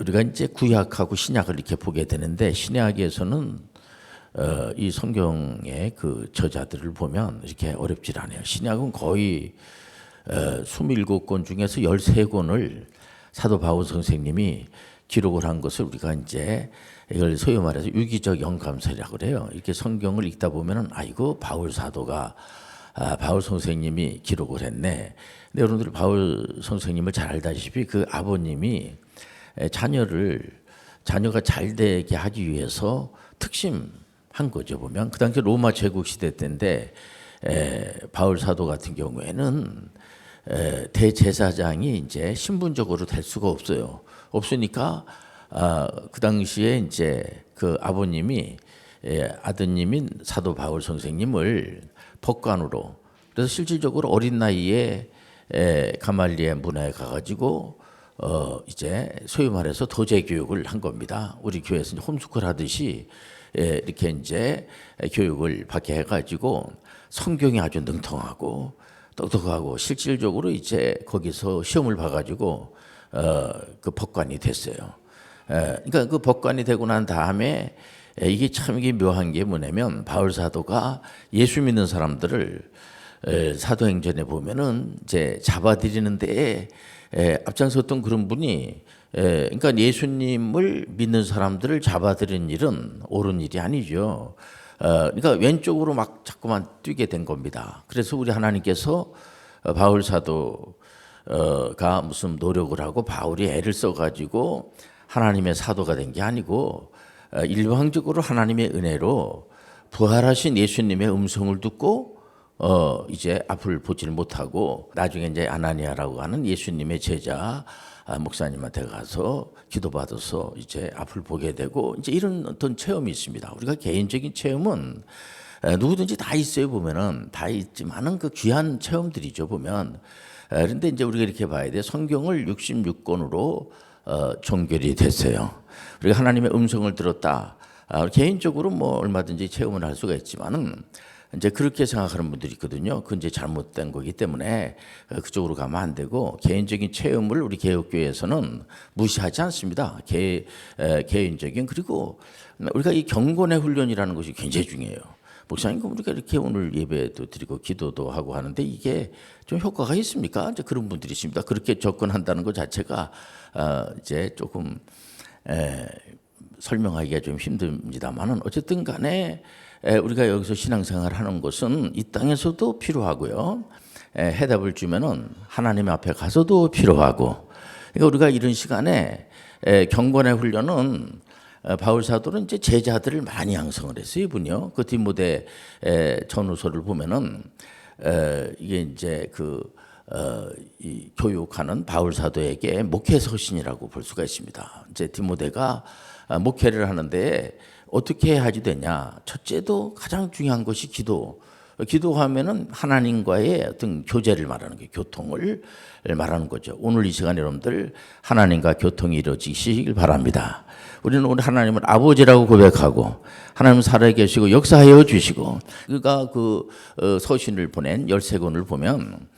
우리가 이제 구약하고 신약을 이렇게 보게 되는데 신약에서는 이 성경의 그 저자들을 보면 이렇게 어렵질 않아요. 신약은 거의 27권 중에서 13권을 사도 바울 선생님이 기록을 한 것을 우리가 이제 이걸 소위 말해서 유기적 영감설이라고 그래요. 이렇게 성경을 읽다 보면은 아이고 바울 사도가 바울 선생님이 기록을 했네. 근데 여러분들이 바울 선생님을 잘 알다시피 그 아버님이 자녀가 잘 되게 하기 위해서 특심한 거죠. 보면 그 당시 로마 제국 시대 때인데 바울 사도 같은 경우에는 대제사장이 이제 신분적으로 될 수가 없어요. 없으니까 그 당시에 이제 그 아버님이 아드님인 사도 바울 선생님을 법관으로, 그래서 실질적으로 어린 나이에 가말리엘 문화에 가가지고 이제 소위 말해서 도제 교육을 한 겁니다. 우리 교회에서 이제 홈스쿨 하듯이 이렇게 이제 교육을 받게 해가지고 성경이 아주 능통하고 똑똑하고 실질적으로 이제 거기서 시험을 봐가지고 그 법관이 됐어요. 그러니까 그 법관이 되고 난 다음에 이게 참 이게 묘한 게 뭐냐면 바울 사도가 예수 믿는 사람들을 사도행전에 보면은 이제 잡아들이는데 앞장섰던 그런 분이 그러니까 예수님을 믿는 사람들을 잡아들이는 일은 옳은 일이 아니죠. 그러니까 왼쪽으로 막 자꾸만 뛰게 된 겁니다. 그래서 우리 하나님께서 바울 사도가 무슨 노력을 하고 바울이 애를 써가지고 하나님의 사도가 된 게 아니고 일방적으로 하나님의 은혜로 부활하신 예수님의 음성을 듣고 이제 앞을 보지를 못하고 나중에 이제 아나니아라고 하는 예수님의 제자 목사님한테 가서 기도받아서 이제 앞을 보게 되고 이제 이런 어떤 체험이 있습니다. 우리가 개인적인 체험은 누구든지 다 있어요. 보면은 다 있지만은 그 귀한 체험들이죠. 보면 그런데 이제 우리가 이렇게 봐야 돼. 성경을 66권으로 종결이 됐어요. 우리가 하나님의 음성을 들었다. 개인적으로 뭐 얼마든지 체험을 할 수가 있지만은 이제 그렇게 생각하는 분들이 있거든요. 그건 이제 잘못된 거기 때문에 그쪽으로 가면 안 되고 개인적인 체험을 우리 개혁교회에서는 무시하지 않습니다. 개인적인 그리고 우리가 이 경건의 훈련이라는 것이 굉장히 중요해요. 목사님, 우리가 이렇게 오늘 예배도 드리고 기도도 하고 하는데 이게 좀 효과가 있습니까? 이제 그런 분들이 있습니다. 그렇게 접근한다는 것 자체가 이제 조금 설명하기가 좀 힘듭니다만은 어쨌든 간에 우리가 여기서 신앙생활 하는 것은 이 땅에서도 필요하고요. 해답을 주면은 하나님 앞에 가서도 필요하고. 그러니까 우리가 이런 시간에 경건의 훈련은 바울 사도는 이제 제자들을 많이 양성을 했어요. 이분이요. 그 디모데 전후서를 보면은 이게 이제 이 교육하는 바울 사도에게 목회 서신이라고 볼 수가 있습니다. 이제 디모데가 목회를 하는데 어떻게 해야지 되냐? 첫째도 가장 중요한 것이 기도. 기도하면은 하나님과의 어떤 교제를 말하는 거예요. 교통을 말하는 거죠. 오늘 이 시간에 여러분들 하나님과 교통이 이루어지시길 바랍니다. 우리는 오늘 하나님을 아버지라고 고백하고 하나님 살아계시고 역사하여 주시고 그가 그 서신을 보낸 13권을 보면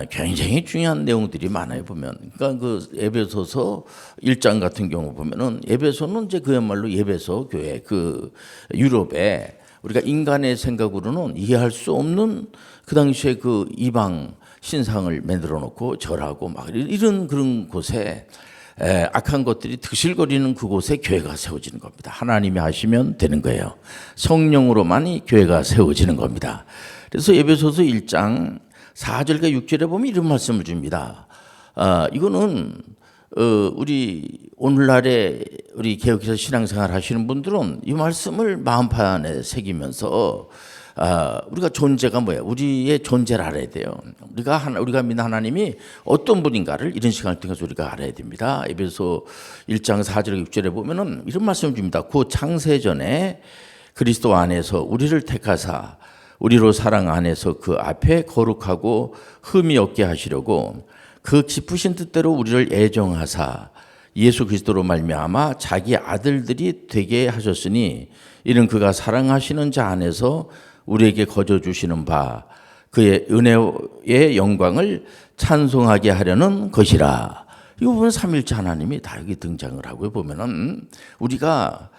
굉장히 중요한 내용들이 많아요. 보면 그러니까 그 에베소서 1장 같은 경우 보면은 에베소는 이제 그야말로 에베소 교회 그 유럽에 우리가 인간의 생각으로는 이해할 수 없는 그 당시에 그 이방 신상을 만들어 놓고 절하고 막 이런 그런 곳에 악한 것들이 드실거리는 그곳에 교회가 세워지는 겁니다. 하나님이 하시면 되는 거예요. 성령으로만이 교회가 세워지는 겁니다. 그래서 에베소서 1장 4절과 6절에 보면 이런 말씀을 줍니다. 이거는 우리 오늘날에 우리 개혁해서 신앙생활 하시는 분들은 이 말씀을 마음판에 새기면서 우리가 존재가 뭐야? 우리의 존재를 알아야 돼요. 우리가 믿는 하나님이 어떤 분인가를 이런 시간을 통해서 우리가 알아야 됩니다. 에베소 1장 4절 6절에 보면은 이런 말씀을 줍니다. 그 창세전에 그리스도 안에서 우리를 택하사 우리로 사랑 안에서 그 앞에 거룩하고 흠이 없게 하시려고 그 깊으신 뜻대로 우리를 애정하사 예수 그리스도로 말미암아 자기 아들들이 되게 하셨으니 이는 그가 사랑하시는 자 안에서 우리에게 거저 주시는 바 그의 은혜의 영광을 찬송하게 하려는 것이라. 이거 보면 삼일째 하나님이 다 여기 등장을 하고 보면은 우리가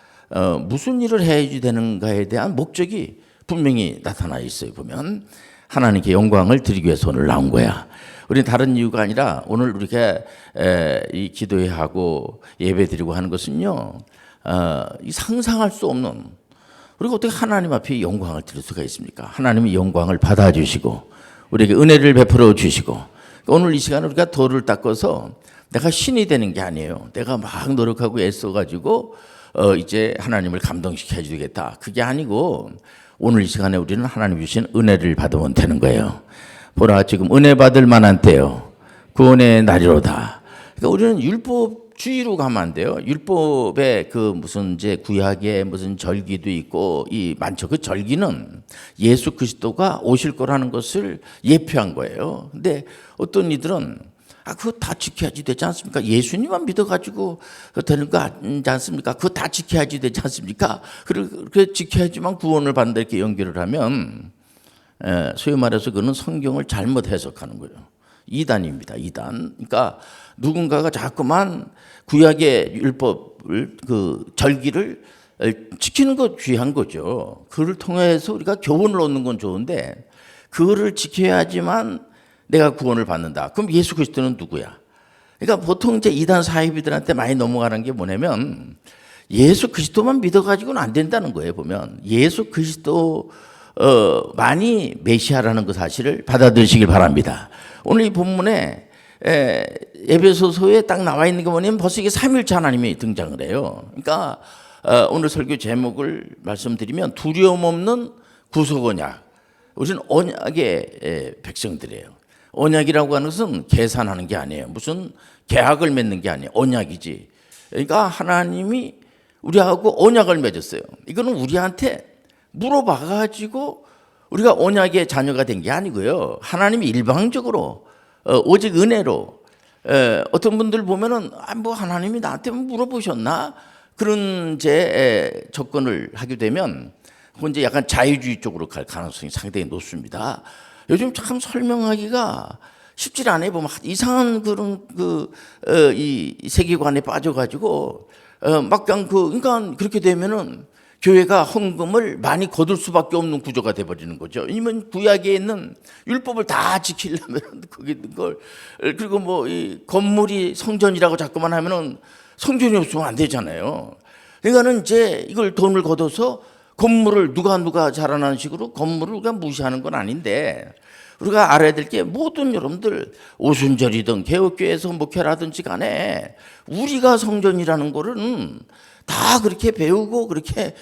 무슨 일을 해야 되는가에 대한 목적이 분명히 나타나 있어요. 보면 하나님께 영광을 드리기 위해서 오늘 나온 거야. 우리는 다른 이유가 아니라 오늘 우리가 이 기도회하고 예배드리고 하는 것은요, 이 상상할 수 없는, 우리가 어떻게 하나님 앞에 영광을 드릴 수가 있습니까? 하나님이 영광을 받아주시고 우리에게 은혜를 베풀어 주시고, 오늘 이 시간에 우리가 돌을 닦아서 내가 신이 되는 게 아니에요. 내가 막 노력하고 애써가지고 이제 하나님을 감동시켜 주겠다, 그게 아니고 오늘 이 시간에 우리는 하나님 주신 은혜를 받으면 되는 거예요. 보라, 지금 은혜 받을 만한 때요, 구원의 날이로다. 그러니까 우리는 율법주의로 가면 안 돼요. 율법에 그 무슨 이제 구약에 무슨 절기도 있고 이 많죠. 그 절기는 예수 그리스도가 오실 거라는 것을 예표한 거예요. 근데 어떤 이들은 그거 다 지켜야지 되지 않습니까? 예수님만 믿어가지고 되는 거 아니지 않습니까? 그거 다 지켜야지 되지 않습니까? 그렇게 지켜야지만 구원을 받는다, 이렇게 연결을 하면 소위 말해서 그는 성경을 잘못 해석하는 거예요. 이단입니다. 이단. 그러니까 누군가가 자꾸만 구약의 율법을, 그 절기를 지키는 거 귀한 거죠. 그를 통해서 우리가 교훈을 얻는 건 좋은데 그거를 지켜야지만 내가 구원을 받는다. 그럼 예수 그리스도는 누구야? 그러니까 보통 이제 이단 사이비들한테 많이 넘어가는 게 뭐냐면 예수 그리스도만 믿어가지고는 안 된다는 거예요. 보면 예수 그리스도 많이 메시아라는 그 사실을 받아들이시길 바랍니다. 오늘 이 본문에 에베소서에 딱 나와 있는 게 뭐냐면 벌써 이게 삼일째 하나님이 등장을 해요. 그러니까 오늘 설교 제목을 말씀드리면 두려움 없는 구속 언약. 우리는 언약의 백성들이에요. 언약이라고 하는 것은 계산하는 게 아니에요. 무슨 계약을 맺는 게 아니에요. 언약이지. 그러니까 하나님이 우리하고 언약을 맺었어요. 이거는 우리한테 물어봐가지고 우리가 언약의 자녀가 된 게 아니고요. 하나님이 일방적으로 오직 은혜로, 어떤 분들 보면은 뭐 하나님이 나한테 물어보셨나, 그런 제 접근을 하게 되면 그건 이제 약간 자유주의 쪽으로 갈 가능성이 상당히 높습니다. 요즘 참 설명하기가 쉽지 않아요. 보면 이상한 그런 이 세계관에 빠져가지고 막 그냥 그러니까 그렇게 되면은 교회가 헌금을 많이 거둘 수밖에 없는 구조가 돼버리는 거죠. 왜냐면 구약에 있는 율법을 다 지키려면 거기 있는 걸, 그리고 뭐 이 건물이 성전이라고 자꾸만 하면은 성전이 없으면 안 되잖아요. 그러니까는 이제 이걸 돈을 걷어서 건물을 누가 잘하는 식으로 건물을 우리가 무시하는 건 아닌데, 우리가 알아야 될 게 모든 여러분들 오순절이든 개혁교회에서 목회라든지 간에 우리가 성전이라는 거는 다 그렇게 배우고 그렇게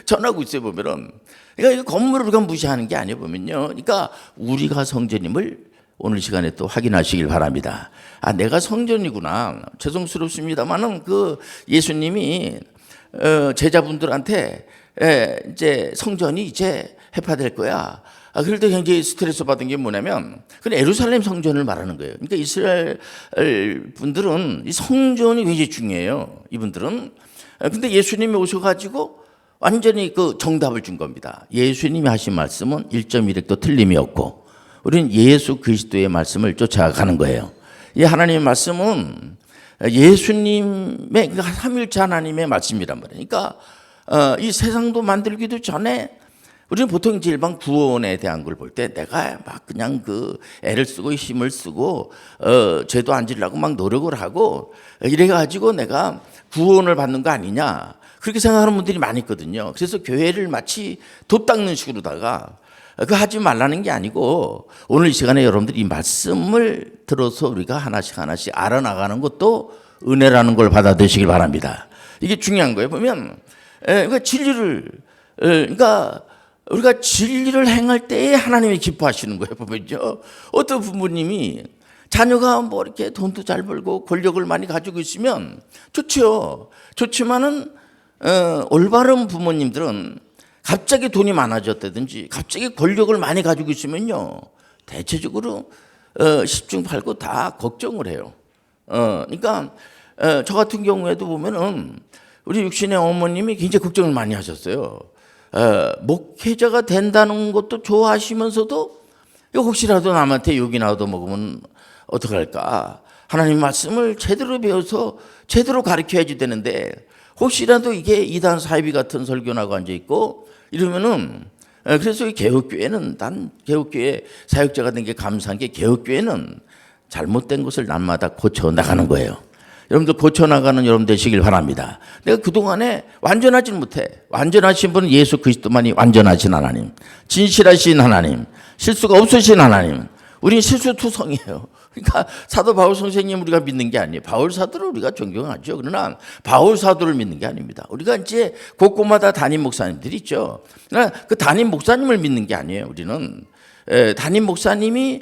전하고 있어요. 보면은 그러니까 이 건물을 우리가 무시하는 게 아니에요. 보면요, 그러니까 우리가 성전임을 오늘 시간에 또 확인하시길 바랍니다. 내가 성전이구나. 죄송스럽습니다만은 그 예수님이 제자분들한테 이제 성전이 이제 해파될 거야. 그럴 때 굉장히 스트레스 받은 게 뭐냐면 그 예루살렘 성전을 말하는 거예요. 그러니까 이스라엘 분들은 이 성전이 굉장히 중요해요. 이분들은. 근데 예수님이 오셔가지고 완전히 그 정답을 준 겁니다. 예수님이 하신 말씀은 1.1획도 틀림이 없고 우리는 예수 그리스도의 말씀을 쫓아가는 거예요. 이 하나님의 말씀은 예수님의 삼일째 하나님의 말씀이란 말이에요. 그러니까 이 세상도 만들기도 전에 우리는 보통 이제 일반 구원에 대한 걸 볼 때 내가 막 그냥 그 애를 쓰고 힘을 쓰고 죄도 안 지려고 막 노력을 하고 이래가지고 내가 구원을 받는 거 아니냐, 그렇게 생각하는 분들이 많이 있거든요. 그래서 교회를 마치 돛 닦는 식으로다가 그거 하지 말라는 게 아니고, 오늘 이 시간에 여러분들이 이 말씀을 들어서 우리가 하나씩 알아나가는 것도 은혜라는 걸 받아들이시길 바랍니다. 이게 중요한 거예요. 보면 그러니까 진리를, 그러니까 우리가 진리를 행할 때에 하나님이 기뻐하시는 거예요. 보면요, 어떤 부모님이 자녀가 뭐 이렇게 돈도 잘 벌고 권력을 많이 가지고 있으면 좋죠. 좋지만은 올바른 부모님들은 갑자기 돈이 많아졌다든지 갑자기 권력을 많이 가지고 있으면요, 대체적으로 십중팔구 다 걱정을 해요. 그러니까 저 같은 경우에도 보면은 우리 육신의 어머님이 굉장히 걱정을 많이 하셨어요. 목회자가 된다는 것도 좋아하시면서도 혹시라도 남한테 욕이나 얻어먹으면 어떡할까. 하나님 말씀을 제대로 배워서 제대로 가르쳐야지 되는데 혹시라도 이게 이단 사이비 같은 설교나고 앉아 있고 이러면은 그래서 이 개혁교회는 난 개혁교회 사역자가 된 게 감사한 게 개혁교회는 잘못된 것을 날마다 고쳐 나가는 거예요. 여러분들 고쳐나가는 여러분 되시길 바랍니다. 내가 그동안에 완전하지는 못해. 완전하신 분은 예수 그리스도만이 완전하신 하나님, 진실하신 하나님, 실수가 없으신 하나님. 우리는 실수투성이에요. 그러니까 사도 바울 선생님 우리가 믿는 게 아니에요. 바울 사도를 우리가 존경하죠. 그러나 바울 사도를 믿는 게 아닙니다. 우리가 이제 곳곳마다 담임 목사님들이 있죠. 그러나 그 담임 목사님을 믿는 게 아니에요. 우리는 담임 목사님이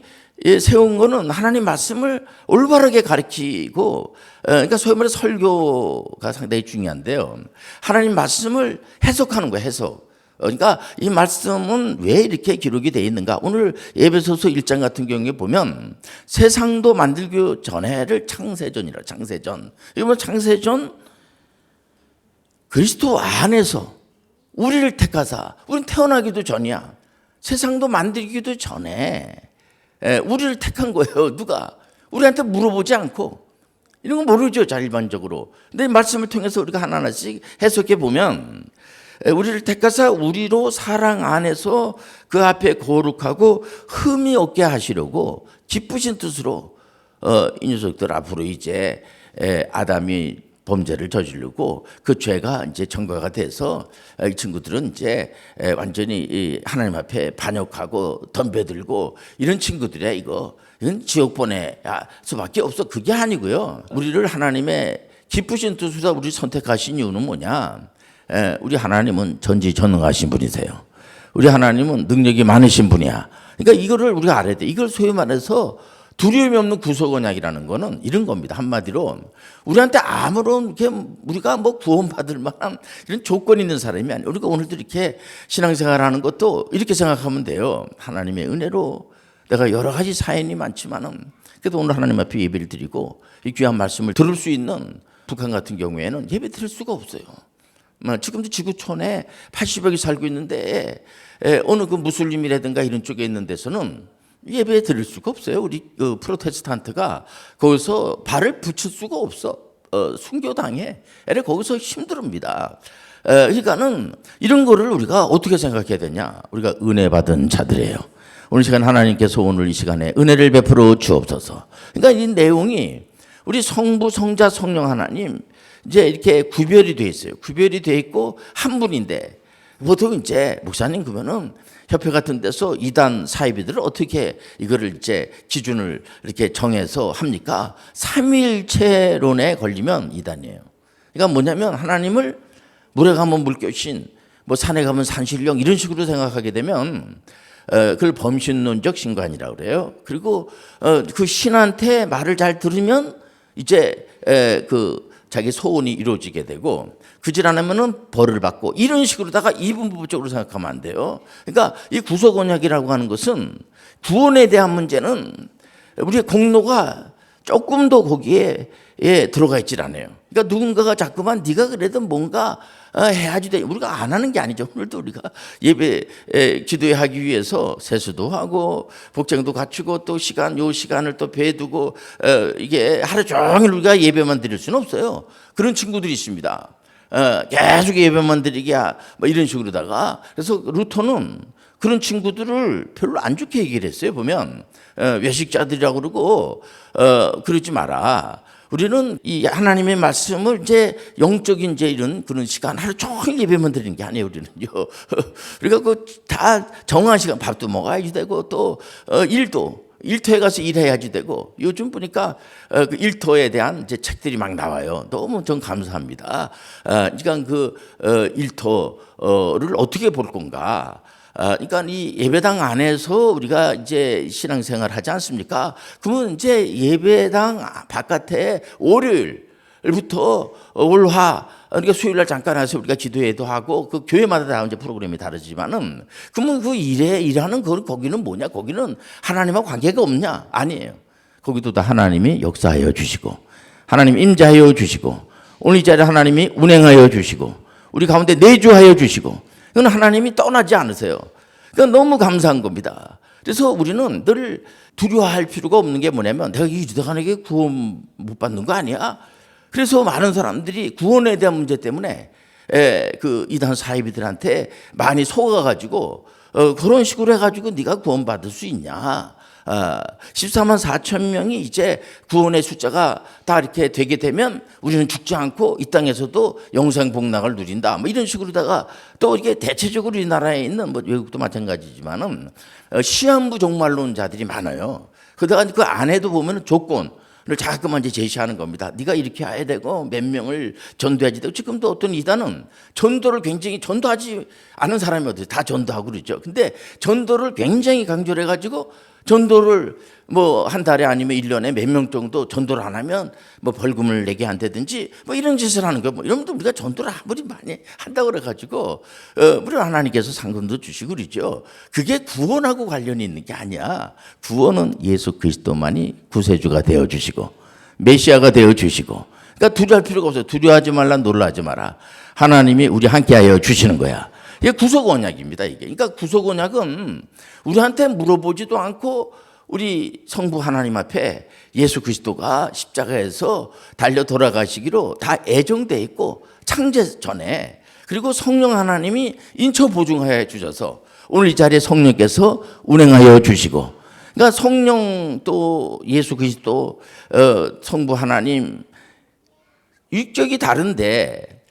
세운 거는 하나님 말씀을 올바르게 가르치고 그러니까 소위 말해 설교가 상당히 중요한데요. 하나님 말씀을 해석하는 거예요. 해석. 그러니까 이 말씀은 왜 이렇게 기록이 되어 있는가? 오늘 에베소서 1장 같은 경우에 보면 세상도 만들기 전에를 창세전이라 창세전. 이건 창세전 그리스도 안에서 우리를 택하사 우리는 태어나기도 전이야. 세상도 만들기도 전에 우리를 택한 거예요. 누가? 우리한테 물어보지 않고. 이런 거 모르죠. 잘 일반적으로. 근데 이 말씀을 통해서 우리가 하나하나씩 해석해 보면 우리를 택하사 우리로 사랑 안에서 그 앞에 거룩하고 흠이 없게 하시려고 기쁘신 뜻으로 이 녀석들 앞으로 이제 아담이 범죄를 저지르고 그 죄가 이제 전가가 돼서 이 친구들은 이제 완전히 하나님 앞에 반역하고 덤벼들고 이런 친구들이야. 이건 지옥 보낼 수밖에 없어. 그게 아니고요. 우리를 하나님의 기쁘신 뜻으로 우리 선택하신 이유는 뭐냐? 우리 하나님은 전지전능하신 분이세요. 우리 하나님은 능력이 많으신 분이야. 그러니까 이거를 우리가 알아야 돼. 이걸 소위 말해서 두려움이 없는 구속 언약이라는 거는 이런 겁니다. 한마디로 우리한테 아무런 우리가 뭐 구원받을 만한 이런 조건이 있는 사람이 아니에요. 우리가 오늘도 이렇게 신앙생활하는 것도 이렇게 생각하면 돼요. 하나님의 은혜로 내가 여러 가지 사연이 많지만은 그래도 오늘 하나님 앞에 예배를 드리고 이 귀한 말씀을 들을 수 있는 북한 같은 경우에는 예배 드릴 수가 없어요. 지금도 지구촌에 80억이 살고 있는데 어느 그 무슬림이라든가 이런 쪽에 있는 데서는 예배 드릴 수가 없어요. 우리 그 프로테스탄트가 거기서 발을 붙일 수가 없어. 순교당해. 거기서 힘듭니다. 그러니까는 이런 거를 우리가 어떻게 생각해야 되냐? 우리가 은혜 받은 자들이에요. 오늘 시간 하나님께서 오늘 이 시간에 은혜를 베풀어 주옵소서. 그러니까 이 내용이 우리 성부, 성자, 성령 하나님 이제 이렇게 구별이 돼 있어요. 구별이 돼 있고 한 분인데 보통 이제 목사님 그러면은 협회 같은 데서 이단 사이비들을 어떻게 이거를 이제 기준을 이렇게 정해서 합니까? 삼위일체론에 걸리면 이단이에요. 그러니까 뭐냐면 하나님을 물에 가면 물결신, 뭐 산에 가면 산신령 이런 식으로 생각하게 되면 그걸 범신론적 신관이라고 그래요. 그리고 그 신한테 말을 잘 들으면 이제 그 자기 소원이 이루어지게 되고 그질 않으면은 벌을 받고 이런 식으로다가 이분법적으로 생각하면 안 돼요. 그러니까 이 구속 언약이라고 하는 것은 구원에 대한 문제는 우리의 공로가 조금도 거기에 들어가 있질 않아요. 그러니까 누군가가 자꾸만 네가 그래도 뭔가 해야지 돼. 우리가 안 하는 게 아니죠. 오늘도 우리가 예배 기도회 하기 위해서 세수도 하고 복장도 갖추고 또 요 시간을 또 배두고 이게 하루 종일 우리가 예배만 드릴 수는 없어요. 그런 친구들이 있습니다. 계속 예배만 드리기야 뭐 이런 식으로다가 그래서 루터는 그런 친구들을 별로 안 좋게 얘기를 했어요. 보면 외식자들이라고 그러고 그러지 마라. 우리는 이 하나님의 말씀을 이제 영적인 이제 이런 그런 시간 하루 종일 예배만 드리는 게 아니에요. 우리는요. 그러니까 그 다 정한 시간 밥도 먹어야지 되고 또 일터에 가서 일해야지 되고 요즘 보니까 그 일터에 대한 이제 책들이 막 나와요. 너무 전 감사합니다. 그러니까 그 일터를 어떻게 볼 건가? 그러니까 이 예배당 안에서 우리가 이제 신앙생활 하지 않습니까? 그러면 이제 예배당 바깥에 월요일부터 월화 그러니까 수요일날 잠깐 와서 우리가 기도회도 하고 그 교회마다 다 이제 프로그램이 다르지만은 그러면 그 일하는 거기는 뭐냐? 거기는 하나님하고 관계가 없냐? 아니에요. 거기도 다 하나님이 역사하여 주시고 하나님 임재하여 주시고 오늘 이 자리에 하나님이 운행하여 주시고 우리 가운데 내주하여 주시고 이건 하나님이 떠나지 않으세요. 그러니까 너무 감사한 겁니다. 그래서 우리는 늘 두려워할 필요가 없는 게 뭐냐면 내가 이대간에게 구원 못 받는 거 아니야? 그래서 많은 사람들이 구원에 대한 문제 때문에 그 이단 사이비들한테 많이 속아가지고 그런 식으로 해가지고 네가 구원받을 수 있냐? 14만 4천 명이 이제 구원의 숫자가 다 이렇게 되게 되면 우리는 죽지 않고 이 땅에서도 영생 복락을 누린다. 뭐 이런 식으로다가 또 이게 대체적으로 우리나라에 있는 뭐 외국도 마찬가지지만은 시한부 종말론자들이 많아요. 그러다가 그 안에도 보면 조건을 자꾸만 이제 제시하는 겁니다. 네가 이렇게 해야 되고 몇 명을 전도해야지 되고 지금도 어떤 이단은 전도를 굉장히 전도하지 않은 사람이 어디 다 전도하고 그러죠. 근데 전도를 굉장히 강조를 해가지고 전도를 뭐 한 달에 아니면 1년에 몇 명 정도 전도를 안 하면 뭐 벌금을 내게 한다든지 뭐 이런 짓을 하는 거. 뭐 이러면 우리가 전도를 아무리 많이 한다고 그래가지고 물론 하나님께서 상금도 주시고 그러죠. 그게 구원하고 관련이 있는 게 아니야. 구원은 예수 그리스도만이 구세주가 되어 주시고 메시아가 되어 주시고. 그러니까 두려워할 필요가 없어요. 두려워하지 말라, 놀라지 마라. 하나님이 우리 함께하여 주시는 거야. 이게 구속 언약입니다. 이게. 그러니까 구속 언약은 우리한테 물어보지도 않고 우리 성부 하나님 앞에 예수 그리스도가 십자가에서 달려 돌아가시기로 다 애정돼 있고 창제 전에 그리고 성령 하나님이 인처 보증하여 주셔서 오늘 이 자리에 성령께서 운행하여 주시고 그러니까 성령 또 예수 그리스도 성부 하나님 육적이 다른데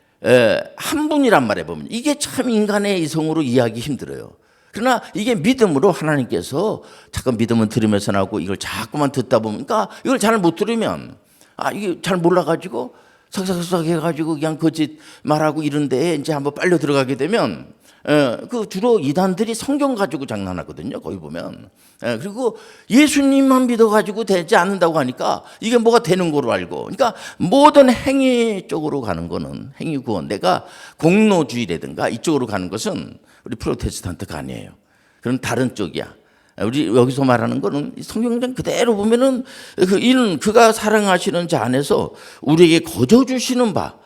한 분이란 말에 보면 이게 참 인간의 이성으로 이해하기 힘들어요. 그러나 이게 믿음으로 하나님께서 잠깐 믿음은 들으면서 나오고 이걸 자꾸만 듣다 보니까 이걸 잘 못 들으면 이게 잘 몰라가지고 삭삭삭 해가지고 그냥 거짓 말하고 이런 데에 이제 한번 빨려 들어가게 되면 그 주로 이단들이 성경 가지고 장난하거든요. 거기 보면. 그리고 예수님만 믿어가지고 되지 않는다고 하니까 이게 뭐가 되는 거로 알고. 그러니까 모든 행위 쪽으로 가는 거는 행위 구원. 내가 공로주의라든가 이쪽으로 가는 것은 우리 프로테스탄트가 아니에요. 그럼 다른 쪽이야. 우리 여기서 말하는 거는 성경장 그대로 보면은 그가 사랑하시는 자 안에서 우리에게 거저 주시는 바.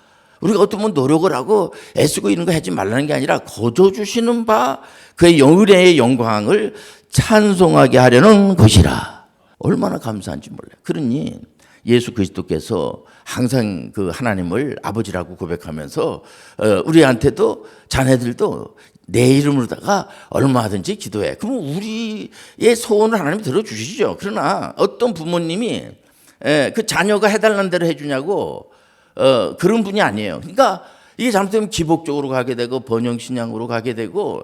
우리가 어떤 노력을 하고 애쓰고 이런 거 하지 말라는 게 아니라 거저 주시는 바 그의 영의의 영광을 찬송하게 하려는 것이라. 얼마나 감사한지 몰라요. 그러니 예수 그리스도께서 항상 그 하나님을 아버지라고 고백하면서 우리한테도 자네들도 내 이름으로다가 얼마든지 기도해. 그러면 우리의 소원을 하나님이 들어주시죠. 그러나 어떤 부모님이 그 자녀가 해달라는 대로 해주냐고 그런 분이 아니에요. 그러니까 이게 잘못되면 기복적으로 가게 되고 번영신앙으로 가게 되고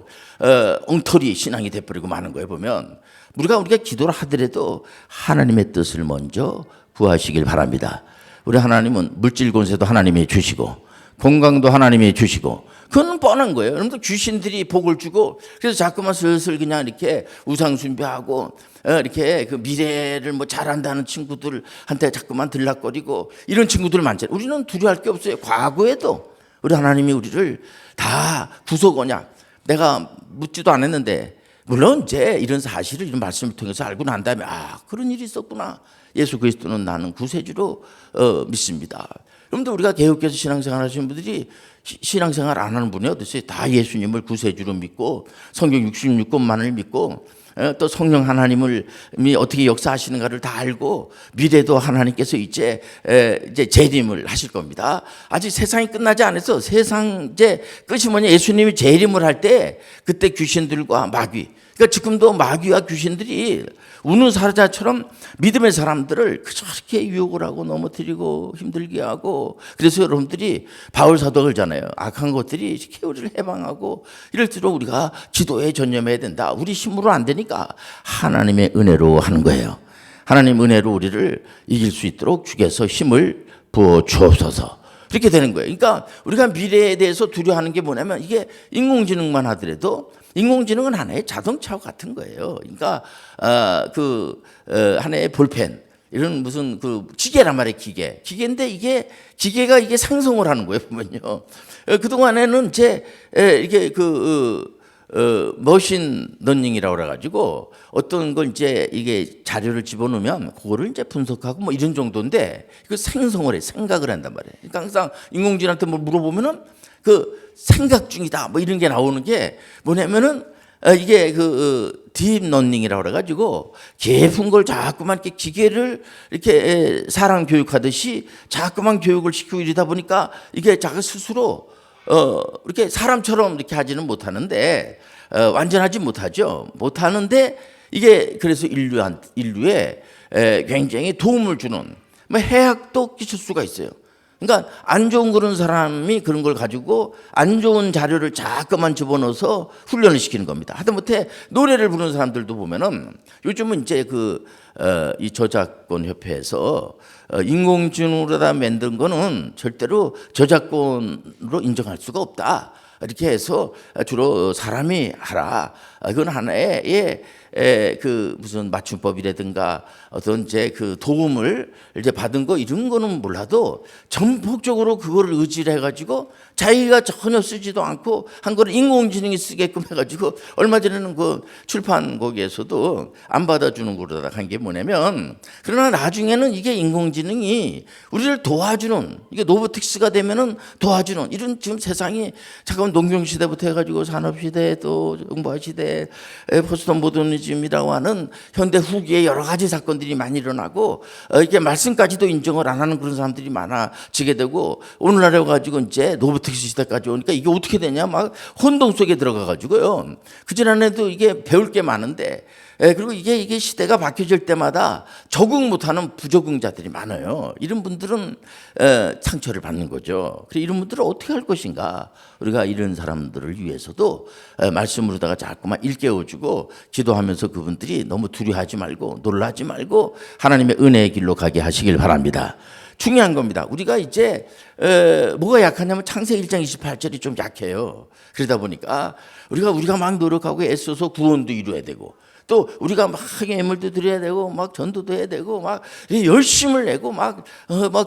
엉터리 신앙이 돼버리고 마는 거예요. 보면 우리가 기도를 하더라도 하나님의 뜻을 먼저 구하시길 바랍니다. 우리 하나님은 물질 권세도 하나님이 주시고 건강도 하나님이 주시고 그건 뻔한 거예요. 여러분들 귀신들이 복을 주고 그래서 자꾸만 슬슬 그냥 이렇게 우상 숭배하고 이렇게 그 미래를 뭐 잘한다는 친구들한테 자꾸만 들락거리고 이런 친구들 많잖아요. 우리는 두려워할 게 없어요. 과거에도 우리 하나님이 우리를 다 구속 언약 내가 묻지도 않았는데 물론 이제 이런 사실을 이런 말씀을 통해서 알고 난 다음에 그런 일이 있었구나. 예수 그리스도는 나는 구세주로 믿습니다. 여러분들 우리가 개혁교회에서 신앙생활 하시는 분들이 신앙생활 안 하는 분이 어디 있어요? 다 예수님을 구세주로 믿고 성경 66권만을 믿고 또 성령 하나님을 어떻게 역사하시는가를 다 알고 미래도 하나님께서 이제 재림을 하실 겁니다. 아직 세상이 끝나지 않아서 세상 이제 끝이 뭐냐 예수님이 재림을 할 때 그때 귀신들과 마귀 그러니까 지금도 마귀와 귀신들이 우는 사자처럼 믿음의 사람들을 그렇게 유혹을 하고 넘어뜨리고 힘들게 하고 그래서 여러분들이 바울 사도가 그러잖아요. 악한 것들이 이렇게 우리를 해방하고 이럴수록 우리가 기도에 전념해야 된다. 우리 힘으로 안 되니까 하나님의 은혜로 하는 거예요. 하나님 은혜로 우리를 이길 수 있도록 주께서 힘을 부어 주옵소서. 이렇게 되는 거예요. 그러니까 우리가 미래에 대해서 두려워하는 게 뭐냐면 이게 인공지능만 하더라도 인공지능은 하나의 자동차와 같은 거예요. 그러니까 하나의 볼펜 이런 무슨 그 기계란 말이에요. 기계인데 이게 기계가 이게 생성을 하는 거예요. 보면요. 그 동안에는 이게 머신 러닝이라고 그래가지고 어떤 걸 이제 이게 자료를 집어넣으면 그거를 이제 분석하고 뭐 이런 정도인데 그 생성을 해 생각을 한단 말이에요. 그러니까 항상 인공지능한테 뭘 물어보면은 그 생각 중이다 뭐 이런 게 나오는 게 뭐냐면은 이게 딥러닝이라고 그래가지고 깊은 걸 자꾸만 이렇게 기계를 이렇게 사람 교육하듯이 자꾸만 교육을 시키고 이러다 보니까 이게 자기 스스로 이렇게 사람처럼 이렇게 하지는 못하는데 완전하지 못하는데 이게 그래서 인류에 굉장히 도움을 주는 뭐 해악도 끼칠 수가 있어요. 그러니까 안 좋은 그런 사람이 그런 걸 가지고 안 좋은 자료를 자꾸만 집어넣어서 훈련을 시키는 겁니다. 하다못해 노래를 부르는 사람들도 보면은 요즘은 이제 이 저작권 협회에서 인공지능으로다 만든 거는 절대로 저작권으로 인정할 수가 없다. 이렇게 해서 주로 사람이 하라. 이건 하나의 무슨 맞춤법이라든가 어떤 이제 도움을 이제 받은 거 이런 거는 몰라도 전폭적으로 그거를 의지를 해가지고 자기가 전혀 쓰지도 않고 한 거를 인공지능이 쓰게끔 해가지고 얼마 전에는 출판 거기에서도 안 받아주는 거로다 한 게 뭐냐면 그러나 나중에는 이게 인공지능이 우리를 도와주는 이게 로보틱스가 되면은 도와주는 이런 지금 세상이 잠깐 농경시대부터 해가지고 산업시대 또 정보화시대 포스트 모더니즘이라고 하는 현대 후기에 여러 가지 사건들이 많이 일어나고 이게 말씀까지도 인정을 안 하는 그런 사람들이 많아지게 되고 오늘날에 가지고 이제 로보틱스 시대까지 오니까 이게 어떻게 되냐 막 혼동 속에 들어가 가지고요. 그전에도 이게 배울 게 많은데 그리고 이게 시대가 바뀌어질 때마다 적응 못하는 부적응자들이 많아요. 이런 분들은 상처를 받는 거죠. 그래서 이런 분들은 어떻게 할 것인가? 우리가 이런 사람들을 위해서도 말씀으로다가 자꾸만 일깨워주고 기도하면서 그분들이 너무 두려워하지 말고 놀라지 말고 하나님의 은혜의 길로 가게 하시길 바랍니다. 중요한 겁니다. 우리가 이제 뭐가 약하냐면 창세기 1장 28절이 좀 약해요. 그러다 보니까 우리가 막 노력하고 애써서 구원도 이루어야 되고 또 우리가 막 예물도 드려야 되고 막 전도도 해야 되고 막 열심을 내고 막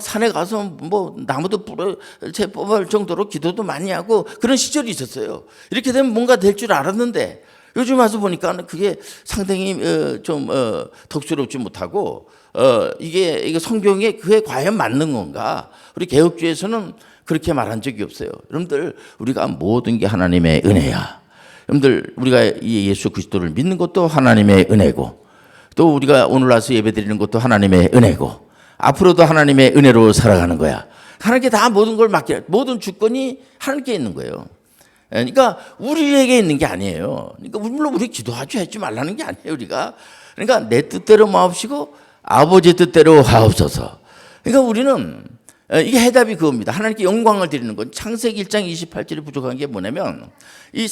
산에 가서 뭐 나무도 뽑을 정도로 기도도 많이 하고 그런 시절이 있었어요. 이렇게 되면 뭔가 될 줄 알았는데 요즘 와서 보니까 그게 상당히 좀 덕스럽지 못하고 이게 성경에 그게 과연 맞는 건가? 우리 개혁주의에서는 그렇게 말한 적이 없어요. 여러분들 우리가 모든 게 하나님의 은혜야. 여러분들 우리가 이 예수 그리스도를 믿는 것도 하나님의 은혜고 또 우리가 오늘 와서 예배드리는 것도 하나님의 은혜고 앞으로도 하나님의 은혜로 살아가는 거야. 하나님께 다 모든 걸 맡겨 모든 주권이 하나님께 있는 거예요. 그러니까 우리에게 있는 게 아니에요. 그러니까 물론 우리 기도하지 하지 말라는 게 아니에요. 우리가 그러니까 내 뜻대로 마옵시고 아버지 뜻대로 하옵소서. 그러니까 우리는 이게 해답이 그겁니다. 하나님께 영광을 드리는 건 창세기 1장 28절이 부족한 게 뭐냐면 이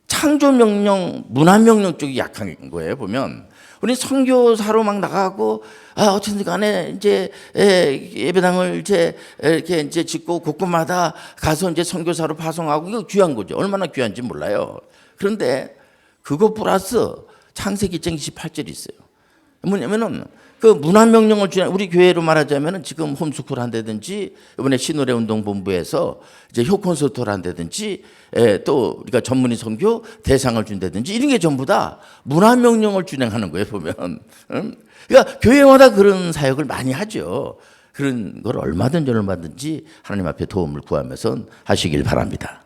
창조 명령, 문화 명령 쪽이 약한 거예요. 보면 우리 선교사로 막 나가고 어쨌든 간에 이제 예배당을 이렇게 짓고 곳곳마다 가서 이제 선교사로 파송하고 이거 귀한 거죠. 얼마나 귀한지 몰라요. 그런데 그거 플러스 창세기 1장 28절이 있어요. 뭐냐면은 그 문화 명령을 주는 우리 교회로 말하자면은 지금 홈스쿨 한다든지 이번에 신노래 운동 본부에서 이제 효 콘서트를 한다든지 또 우리가 전문의 선교 대상을 준다든지 이런 게 전부 다 문화 명령을 준행하는 거예요. 보면 그러니까 교회마다 그런 사역을 많이 하죠. 그런 걸 얼마든지 하나님 앞에 도움을 구하면서 하시길 바랍니다.